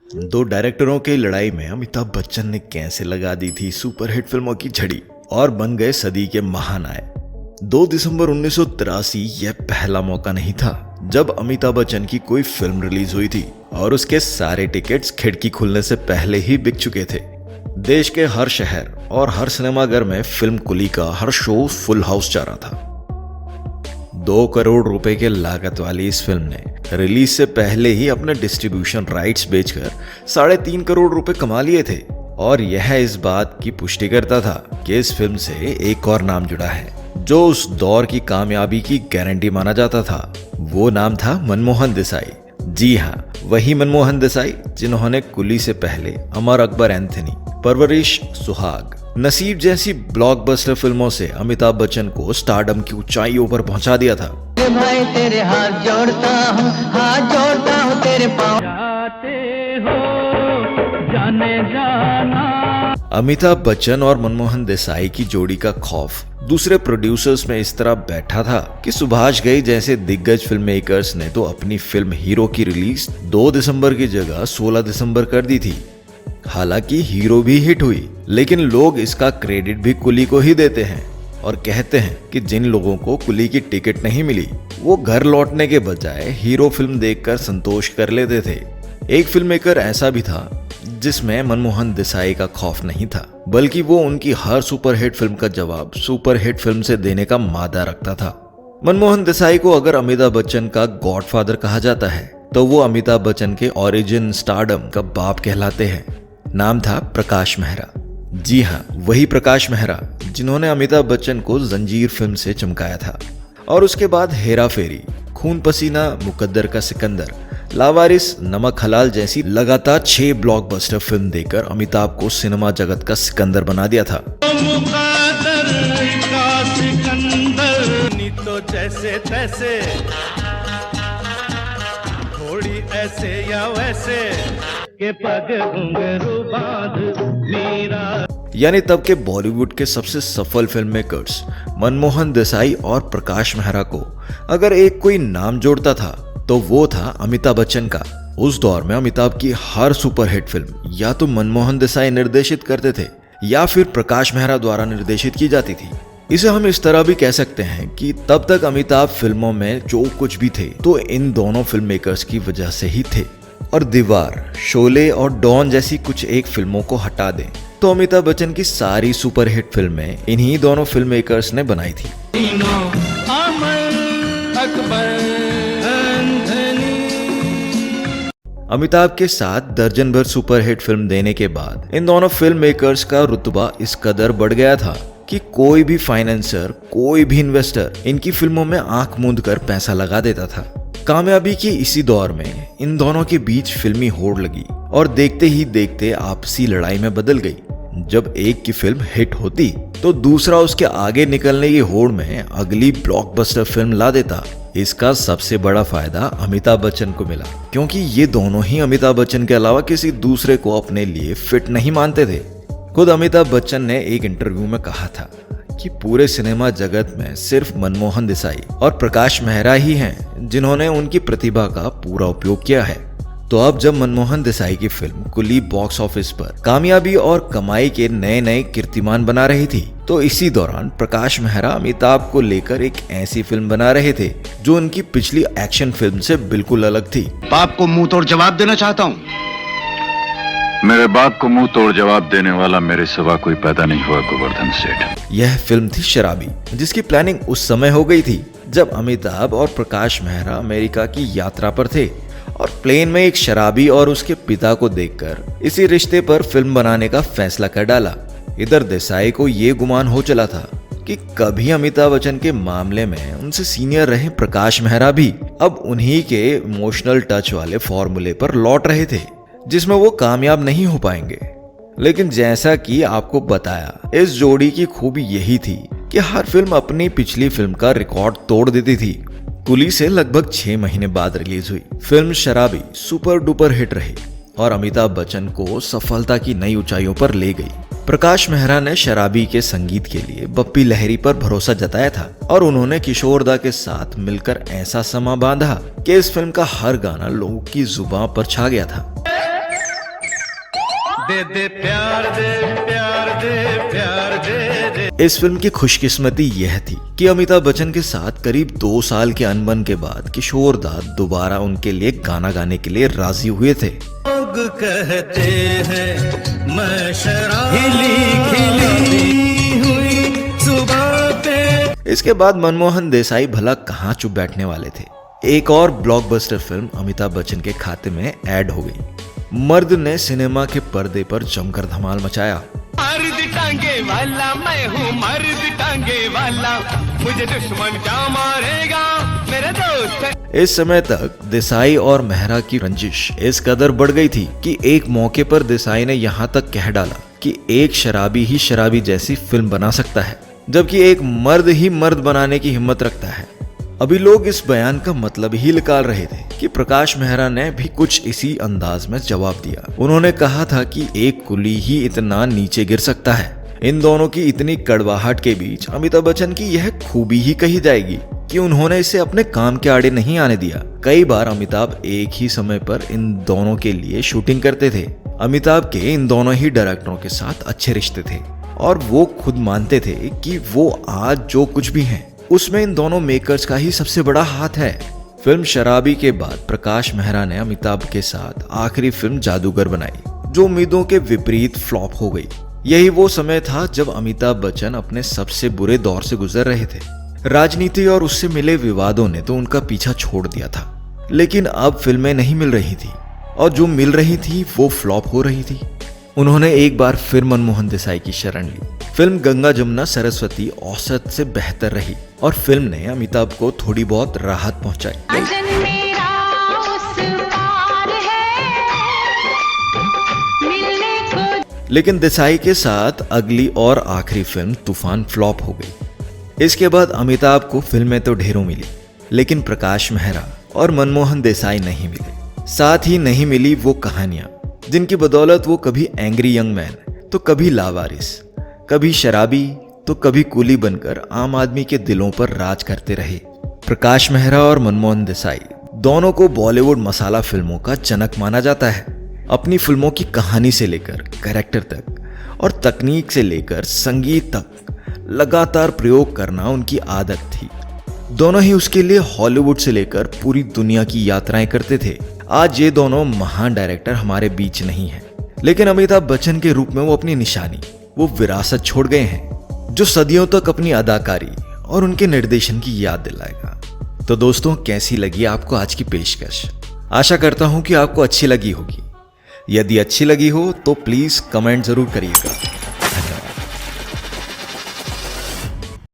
दो डायरेक्टरों की लड़ाई में अमिताभ बच्चन ने कैसे लगा दी थी सुपरहिट फिल्मों की झड़ी और बन गए सदी के महानायक। 2 दिसंबर 1983 यह पहला मौका नहीं था जब अमिताभ बच्चन की कोई फिल्म रिलीज हुई थी और उसके सारे टिकट्स खिड़की खुलने से पहले ही बिक चुके थे। देश के हर शहर और हर सिनेमाघर में फिल्म कुली का हर शो फुल हाउस जा रहा था। 2 करोड़ रुपए के लागत वाली इस फिल्म ने रिलीज से पहले ही अपने डिस्ट्रीब्यूशन राइट्स बेचकर 3.5 करोड़ रुपए कमा लिए थे और यह इस बात की पुष्टि करता था कि इस फिल्म से एक और नाम जुड़ा है जो उस दौर की कामयाबी की गारंटी माना जाता था। वो नाम था मनमोहन देसाई। जी हाँ, वही मनमोहन देसाई जिन्होंने कुली से पहले अमर अकबर एंथनी, परवरिश सुहाग, नसीब जैसी ब्लॉकबस्टर फिल्मों से अमिताभ बच्चन को स्टारडम की ऊंचाइयों पर पहुंचा दिया था। भाई तेरे हाथ जोड़ता हूँ तेरे पाँव जाते हो जाने जाना। अमिताभ बच्चन और मनमोहन देसाई की जोड़ी का खौफ दूसरे प्रोड्यूसर्स में इस तरह बैठा था कि सुभाष घई जैसे दिग्गज फिल्म मेकर्स ने तो अपनी फिल्म हीरो की रिलीज 2 दिसंबर की जगह 16 दिसंबर कर दी थी। हालांकि हीरो भी हिट हुई, लेकिन लोग इसका क्रेडिट भी कुली को ही देते हैं और कहते हैं कि जिन लोगों को कुली की टिकट नहीं मिली वो घर लौटने के बजाय हीरो फिल्म देखकर संतोष कर लेते थे। एक फिल्म मेकर ऐसा भी था जिसमें मनमोहन देसाई का खौफ नहीं था, बल्कि वो उनकी हर सुपरहिट फिल्म का जवाब सुपरहिट फिल्म से देने का मादा रखता था। मनमोहन देसाई को अगर अमिताभ बच्चन का गॉडफादर कहा जाता है तो वो अमिताभ बच्चन के ओरिजिन स्टारडम का बाप कहलाते हैं। नाम था प्रकाश मेहरा। जी हाँ, वही प्रकाश मेहरा जिन्होंने अमिताभ बच्चन को जंजीर फिल्म से चमकाया था और उसके बाद हेरा फेरी, खून पसीना, मुकद्दर का सिकंदर, लावारिस, नमक हलाल जैसी लगातार 6 ब्लॉकबस्टर फिल्म देकर अमिताभ को सिनेमा जगत का सिकंदर बना दिया था। तो जैसे तैसे थोड़ी ऐसे या वैसे के पग घुंघरू बांध मीरा। यानी तब के बॉलीवुड के सबसे सफल फिल्म मेकर्स मनमोहन देसाई और प्रकाश मेहरा को अगर एक कोई नाम जोड़ता था तो वो था अमिताभ बच्चन का। उस दौर में अमिताभ की हर सुपरहिट फिल्म या तो मनमोहन देसाई निर्देशित करते थे या फिर प्रकाश मेहरा द्वारा निर्देशित की जाती थी। इसे हम इस तरह भी कह सकते हैं कि तब तक अमिताभ फिल्मों में जो कुछ भी थे तो इन दोनों फिल्म मेकर्स की वजह से ही थे। और दीवार, शोले और डॉन जैसी कुछ एक फिल्मों को हटा दें तो अमिताभ बच्चन की सारी सुपरहिट फिल्में इन्हीं दोनों फिल्म मेकर्स ने बनाई थी। अमिताभ के साथ दर्जन भर सुपरहिट फिल्म देने के बाद इन दोनों फिल्म मेकर्स का रुतबा इस कदर बढ़ गया था कि कोई भी फाइनेंसर, कोई भी इन्वेस्टर इनकी फिल्मों में आंख मूंद कर पैसा लगा देता था। कामयाबी की इसी दौर में इन दोनों के बीच फिल्मी होड़ लगी और देखते ही देखते आपसी लड़ाई में बदल गई। जब एक की फिल्म हिट होती तो दूसरा उसके आगे निकलने की होड़ में अगली ब्लॉकबस्टर फिल्म ला देता। इसका सबसे बड़ा फायदा अमिताभ बच्चन को मिला क्योंकि ये दोनों ही अमिताभ बच्चन के अलावा किसी दूसरे को अपने लिए फिट नहीं मानते थे। खुद अमिताभ बच्चन ने एक इंटरव्यू में कहा था कि पूरे सिनेमा जगत में सिर्फ मनमोहन देसाई और प्रकाश मेहरा ही हैं जिन्होंने उनकी प्रतिभा का पूरा उपयोग किया है। तो अब जब मनमोहन देसाई की फिल्म कुली बॉक्स ऑफिस पर कामयाबी और कमाई के नए नए कीर्तिमान बना रही थी तो इसी दौरान प्रकाश मेहरा अमिताभ को लेकर एक ऐसी फिल्म बना रहे थे जो उनकी पिछली एक्शन फिल्म से बिल्कुल अलग थी। बाप को मुंह तोड़ जवाब देना चाहता हूँ। मेरे बाप को मुंह तोड़ जवाब देने वाला मेरे सिवा कोई पैदा नहीं हुआ गोवर्धन सेठ। यह फिल्म थी शराबी, जिसकी प्लानिंग उस समय हो गई थी जब अमिताभ और प्रकाश मेहरा अमेरिका की यात्रा पर थे और प्लेन में एक शराबी और उसके पिता को देखकर इसी रिश्ते पर फिल्म बनाने का फैसला कर डाला। इधर देसाई को ये गुमान हो चला था कि कभी अमिताभ बच्चन के मामले में उनसे सीनियर रहे प्रकाश मेहरा भी अब उन्हीं के इमोशनल टच वाले फॉर्मूले पर लौट रहे थे जिसमें वो कामयाब नहीं हो पाएंगे। लेकिन जैसा कि आपको बताया, इस जोड़ी की खूबी यही थी कि हर फिल्म अपनी पिछली फिल्म का रिकॉर्ड तोड़ देती थी। कुली से लगभग 6 महीने बाद रिलीज हुई फिल्म शराबी सुपर डुपर हिट रही और अमिताभ बच्चन को सफलता की नई ऊंचाइयों पर ले गई। प्रकाश मेहरा ने शराबी के संगीत के लिए बप्पी लहरी पर भरोसा जताया था और उन्होंने किशोर दा के साथ मिलकर ऐसा समा बांधा कि इस फिल्म का हर गाना लोगों की जुबान पर छा गया था। दे दे प्यार दे प्यार दे प्यार दे दे। इस फिल्म की खुशकिस्मती यह थी कि अमिताभ बच्चन के साथ करीब 2 साल के अनबन के बाद किशोर दा दोबारा उनके लिए गाना गाने के लिए राजी हुए थे। लोग कहते हैं मैं शराबी खिली हुई सुबह पे। इसके बाद मनमोहन देसाई भला कहाँ चुप बैठने वाले थे। एक और ब्लॉकबस्टर फिल्म अमिताभ बच्चन के खाते में ऐड हो गई। मर्द ने सिनेमा के पर्दे पर जमकर धमाल मचाया। मर्द टांगे वाला मैं हूँ, मर्द टांगे वाला, मुझे दुश्मन क्या मारेगा मेरे दोस्त। इस समय तक देसाई और मेहरा की रंजिश इस कदर बढ़ गई थी कि एक मौके पर देसाई ने यहाँ तक कह डाला कि एक शराबी ही शराबी जैसी फिल्म बना सकता है, जबकि एक मर्द ही मर्द बनाने की हिम्मत रखता है। अभी लोग इस बयान का मतलब ही निकाल रहे थे कि प्रकाश मेहरा ने भी कुछ इसी अंदाज में जवाब दिया। उन्होंने कहा था कि एक कुली ही इतना नीचे गिर सकता है। इन दोनों की इतनी कड़वाहट के बीच अमिताभ बच्चन की यह खूबी ही कही जाएगी कि उन्होंने इसे अपने काम के आड़े नहीं आने दिया। कई बार अमिताभ एक ही समय पर इन दोनों के लिए शूटिंग करते थे। अमिताभ के इन दोनों ही डायरेक्टरों के साथ अच्छे रिश्ते थे और वो खुद मानते थे कि वो आज जो कुछ भी हैं उसमें इन दोनों मेकर्स का ही सबसे बड़ा हाथ है। फिल्म शराबी के बाद प्रकाश मेहरा ने अमिताभ के साथ आखिरी फिल्म जादूगर बनाई, जो उम्मीदों के विपरीत फ्लॉप हो गई। यही वो समय था जब अमिताभ बच्चन अपने सबसे बुरे दौर से गुजर रहे थे। राजनीति और उससे मिले विवादों ने तो उनका पीछा छोड़ दिया था, लेकिन अब फिल्में नहीं मिल रही थी और जो मिल रही थी वो फ्लॉप हो रही थी। उन्होंने एक बार फिर मनमोहन देसाई की शरण ली। फिल्म गंगा जमुना सरस्वती औसत से बेहतर रही और फिल्म ने अमिताभ को थोड़ी बहुत राहत पहुंचाई। लेकिन देसाई के साथ अगली और आखिरी फिल्म तूफान फ्लॉप हो गई। इसके बाद अमिताभ को फिल्में तो ढेरों मिली, लेकिन प्रकाश मेहरा और मनमोहन देसाई नहीं मिले। साथ ही नहीं मिली वो कहानियां जिनकी बदौलत वो कभी एंग्री यंग मैन तो कभी लावारिस, कभी शराबी तो कभी कुली बनकर आम आदमी के दिलों पर राज करते रहे। प्रकाश मेहरा और मनमोहन देसाई दोनों को बॉलीवुड मसाला फिल्मों का जनक माना जाता है। अपनी फिल्मों की कहानी से लेकर कैरेक्टर तक और तकनीक से लेकर संगीत तक लगातार प्रयोग करना उनकी आदत थी। दोनों ही उसके लिए हॉलीवुड से लेकर पूरी दुनिया की यात्राएं करते थे। आज ये दोनों महान डायरेक्टर हमारे बीच नहीं हैं, लेकिन अमिताभ बच्चन के रूप में वो अपनी निशानी, वो विरासत छोड़ गए हैं जो सदियों तक अपनी अदाकारी और उनके निर्देशन की याद दिलाएगा। तो दोस्तों, कैसी लगी आपको आज की पेशकश? आशा करता हूं कि आपको अच्छी लगी होगी। यदि अच्छी लगी हो तो प्लीज कमेंट जरूर करिएगा।